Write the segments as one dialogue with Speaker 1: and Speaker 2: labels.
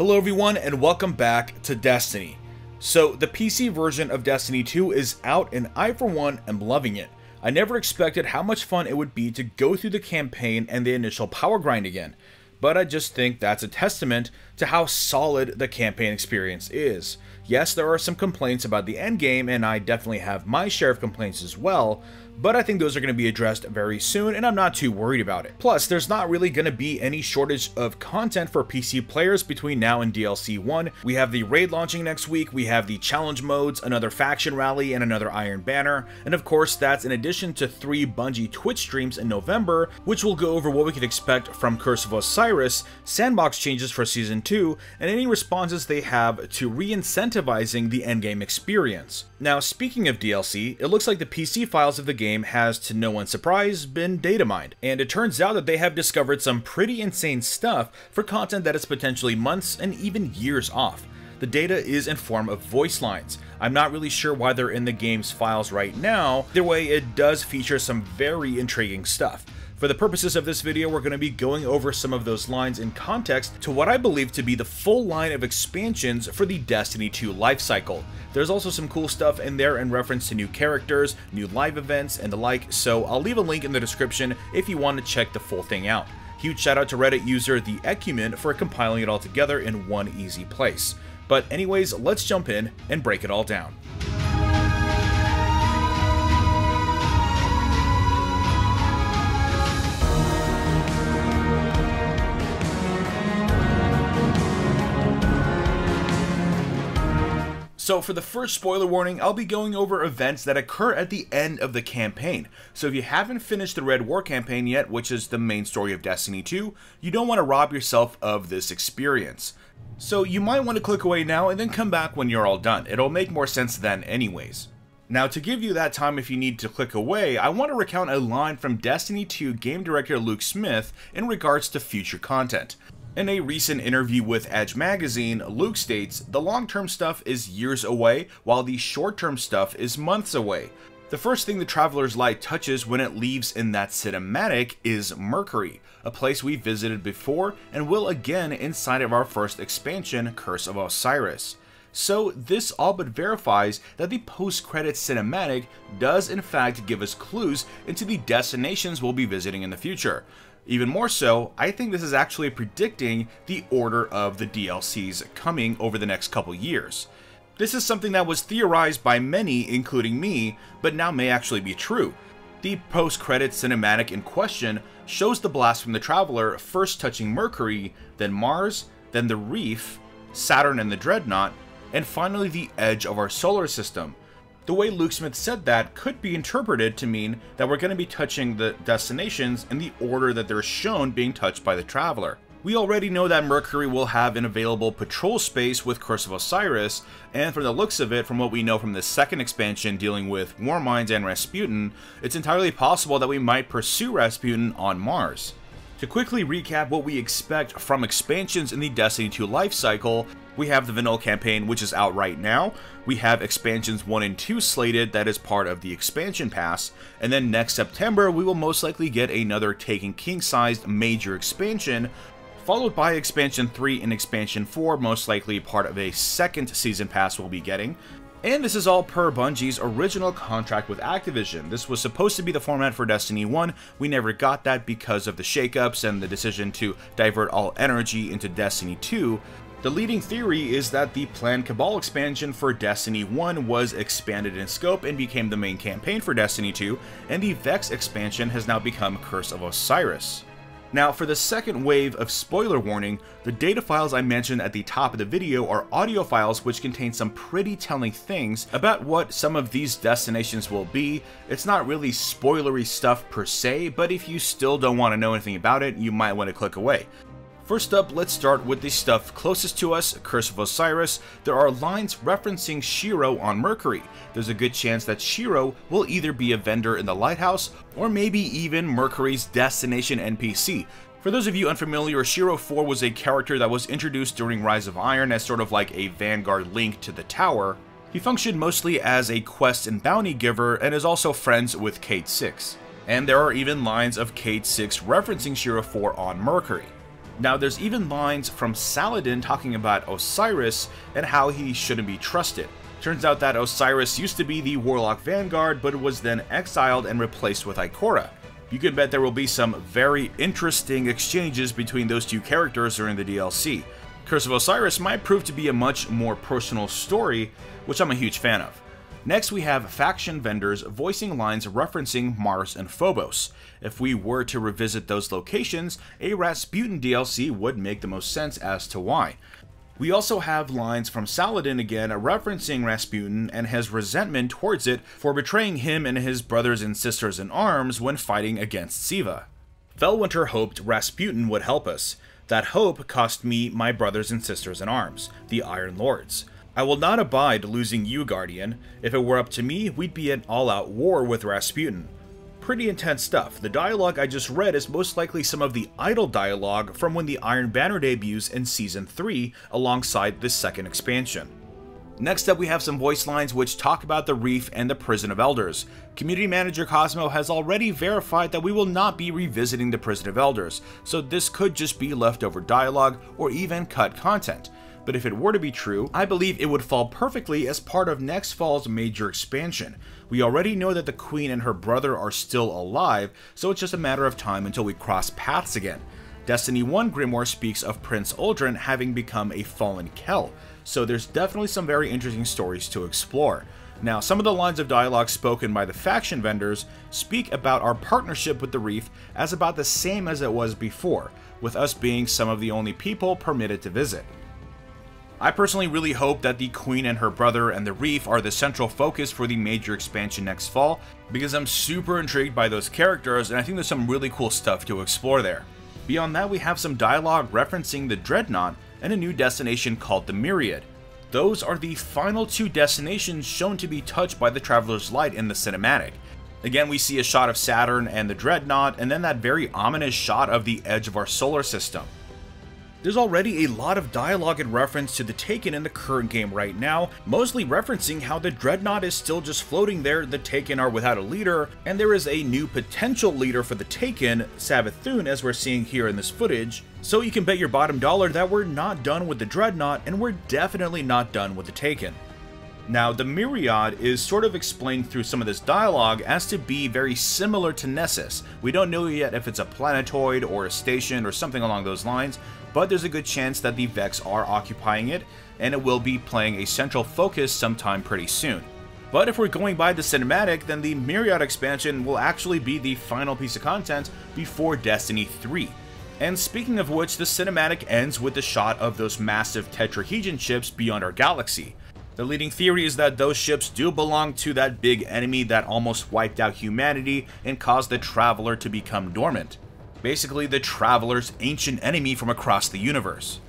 Speaker 1: Hello everyone and welcome back to Destiny. So the PC version of Destiny 2 is out and I for one am loving it. I never expected how much fun it would be to go through the campaign and the initial power grind again, but I just think that's a testament to how solid the campaign experience is. Yes, there are some complaints about the endgame and I definitely have my share of complaints as well, but I think those are going to be addressed very soon and I'm not too worried about it. Plus, there's not really going to be any shortage of content for PC players between now and DLC 1. We have the raid launching next week, we have the challenge modes, another faction rally, and another Iron Banner, and of course that's in addition to 3 Bungie Twitch streams in November, which will go over what we can expect from Curse of Osiris, sandbox changes for Season 2, and any responses they have to re-incentivizing the endgame experience. Now, speaking of DLC, it looks like the PC files of the game has, to no one's surprise, been data mined, and it turns out that they have discovered some pretty insane stuff for content that is potentially months and even years off. The data is in form of voice lines. I'm not really sure why they're in the game's files right now. Either way, it does feature some very intriguing stuff. For the purposes of this video, we're going to be going over some of those lines in context to what I believe to be the full line of expansions for the Destiny 2 lifecycle. There's also some cool stuff in there in reference to new characters, new live events, and the like, so I'll leave a link in the description if you want to check the full thing out. Huge shout out to Reddit user The Ecumen for compiling it all together in one easy place. But anyways, let's jump in and break it all down. So for the first spoiler warning, I'll be going over events that occur at the end of the campaign. So if you haven't finished the Red War campaign yet, which is the main story of Destiny 2, you don't want to rob yourself of this experience. So you might want to click away now and then come back when you're all done. It'll make more sense then anyways. Now, to give you that time if you need to click away, I want to recount a line from Destiny 2 game director Luke Smith in regards to future content. In a recent interview with Edge magazine, Luke states, "The long-term stuff is years away, while the short-term stuff is months away. The first thing the Traveler's Light touches when it leaves in that cinematic is Mercury, a place we visited before and will again inside of our first expansion, Curse of Osiris." So this all but verifies that the post-credits cinematic does in fact give us clues into the destinations we'll be visiting in the future. Even more so, I think this is actually predicting the order of the DLCs coming over the next couple years. This is something that was theorized by many, including me, but now may actually be true. The post-credits cinematic in question shows the blast from the Traveler first touching Mercury, then Mars, then the Reef, Saturn and the Dreadnought, and finally the edge of our solar system. The way Luke Smith said that could be interpreted to mean that we're going to be touching the destinations in the order that they're shown being touched by the Traveler. We already know that Mercury will have an available patrol space with Curse of Osiris, and from the looks of it, from what we know from the second expansion dealing with Warminds and Rasputin, it's entirely possible that we might pursue Rasputin on Mars. To quickly recap what we expect from expansions in the Destiny 2 lifecycle, we have the vanilla campaign, which is out right now. We have expansions 1 and 2 slated, that is part of the expansion pass, and then next September we will most likely get another Taken King-sized major expansion, followed by expansion 3 and expansion 4, most likely part of a second season pass we'll be getting. And this is all per Bungie's original contract with Activision. This was supposed to be the format for Destiny 1, we never got that because of the shakeups and the decision to divert all energy into Destiny 2. The leading theory is that the planned Cabal expansion for Destiny 1 was expanded in scope and became the main campaign for Destiny 2, and the Vex expansion has now become Curse of Osiris. Now, for the second wave of spoiler warning, the data files I mentioned at the top of the video are audio files which contain some pretty telling things about what some of these destinations will be. It's not really spoilery stuff per se, but if you still don't want to know anything about it, you might want to click away. First up, let's start with the stuff closest to us, Curse of Osiris. There are lines referencing Shiro on Mercury. There's a good chance that Shiro will either be a vendor in the lighthouse, or maybe even Mercury's destination NPC. For those of you unfamiliar, Shiro 4 was a character that was introduced during Rise of Iron as sort of like a Vanguard link to the tower. He functioned mostly as a quest and bounty giver, and is also friends with Cayde 6. And there are even lines of Cayde 6 referencing Shiro 4 on Mercury. Now there's even lines from Saladin talking about Osiris and how he shouldn't be trusted. Turns out that Osiris used to be the Warlock Vanguard, but was then exiled and replaced with Ikora. You can bet there will be some very interesting exchanges between those two characters during the DLC. Curse of Osiris might prove to be a much more personal story, which I'm a huge fan of. Next we have faction vendors voicing lines referencing Mars and Phobos. If we were to revisit those locations, a Rasputin DLC would make the most sense as to why. We also have lines from Saladin again referencing Rasputin and his resentment towards it for betraying him and his brothers and sisters in arms when fighting against Siva. Felwinter hoped Rasputin would help us. That hope cost me my brothers and sisters in arms, the Iron Lords. I will not abide losing you, Guardian. If it were up to me, we'd be in all-out war with Rasputin. Pretty intense stuff. The dialogue I just read is most likely some of the idle dialogue from when the Iron Banner debuts in Season 3 alongside this second expansion. Next up we have some voice lines which talk about the Reef and the Prison of Elders. Community Manager Cosmo has already verified that we will not be revisiting the Prison of Elders, so this could just be leftover dialogue or even cut content. But if it were to be true, I believe it would fall perfectly as part of next fall's major expansion. We already know that the Queen and her brother are still alive, so it's just a matter of time until we cross paths again. Destiny 1 Grimoire speaks of Prince Uldren having become a fallen Kel, so there's definitely some very interesting stories to explore. Now, some of the lines of dialogue spoken by the faction vendors speak about our partnership with the Reef as about the same as it was before, with us being some of the only people permitted to visit. I personally really hope that the Queen and her brother and the Reef are the central focus for the major expansion next fall, because I'm super intrigued by those characters and I think there's some really cool stuff to explore there. Beyond that, we have some dialogue referencing the Dreadnought and a new destination called the Myriad. Those are the final two destinations shown to be touched by the Traveler's Light in the cinematic. Again, we see a shot of Saturn and the Dreadnought, and then that very ominous shot of the edge of our solar system. There's already a lot of dialogue in reference to the Taken in the current game right now, mostly referencing how the Dreadnought is still just floating there, the Taken are without a leader, and there is a new potential leader for the Taken, Savathun, as we're seeing here in this footage. So you can bet your bottom dollar that we're not done with the Dreadnought, and we're definitely not done with the Taken. Now, the Myriad is sort of explained through some of this dialogue as to be very similar to Nessus. We don't know yet if it's a planetoid or a station or something along those lines, but there's a good chance that the Vex are occupying it, and it will be playing a central focus sometime pretty soon. But if we're going by the cinematic, then the Myriad expansion will actually be the final piece of content before Destiny 3. And speaking of which, the cinematic ends with the shot of those massive tetrahedron ships beyond our galaxy. The leading theory is that those ships do belong to that big enemy that almost wiped out humanity and caused the Traveler to become dormant. Basically, the Traveler's ancient enemy from across the universe.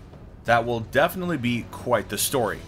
Speaker 1: That will definitely be quite the story.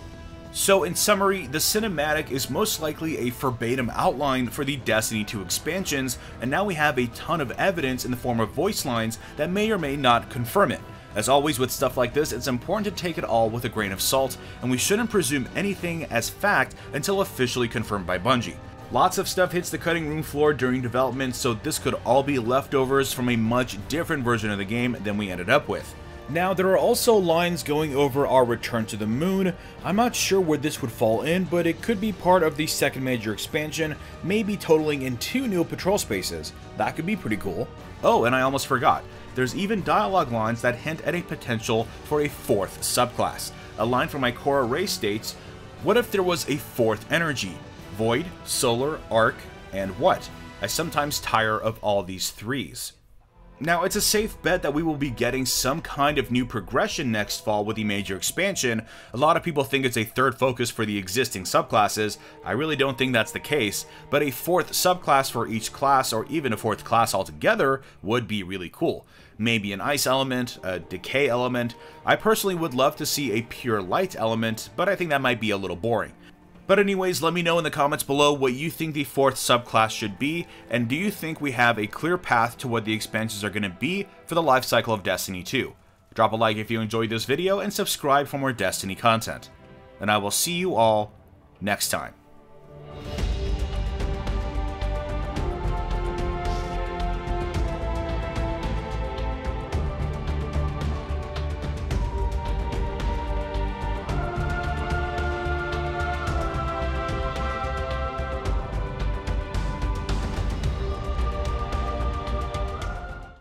Speaker 1: So in summary, the cinematic is most likely a verbatim outline for the Destiny 2 expansions, and now we have a ton of evidence in the form of voice lines that may or may not confirm it. As always with stuff like this, it's important to take it all with a grain of salt, and we shouldn't presume anything as fact until officially confirmed by Bungie. Lots of stuff hits the cutting room floor during development, so this could all be leftovers from a much different version of the game than we ended up with. Now, there are also lines going over our return to the moon. I'm not sure where this would fall in, but it could be part of the second major expansion, maybe totaling in 2 new patrol spaces. That could be pretty cool. Oh, and I almost forgot. There's even dialogue lines that hint at a potential for a 4th subclass. A line from Ikora Ray states, "What if there was a 4th energy? Void, solar, arc, and what? I sometimes tire of all these 3s. Now, it's a safe bet that we will be getting some kind of new progression next fall with the major expansion. A lot of people think it's a 3rd focus for the existing subclasses. I really don't think that's the case, but a 4th subclass for each class, or even a 4th class altogether, would be really cool. Maybe an ice element, a decay element. I personally would love to see a pure light element, but I think that might be a little boring. But anyways, let me know in the comments below what you think the 4th subclass should be, and do you think we have a clear path to what the expansions are going to be for the life cycle of Destiny 2? Drop a like if you enjoyed this video, and subscribe for more Destiny content. And I will see you all next time.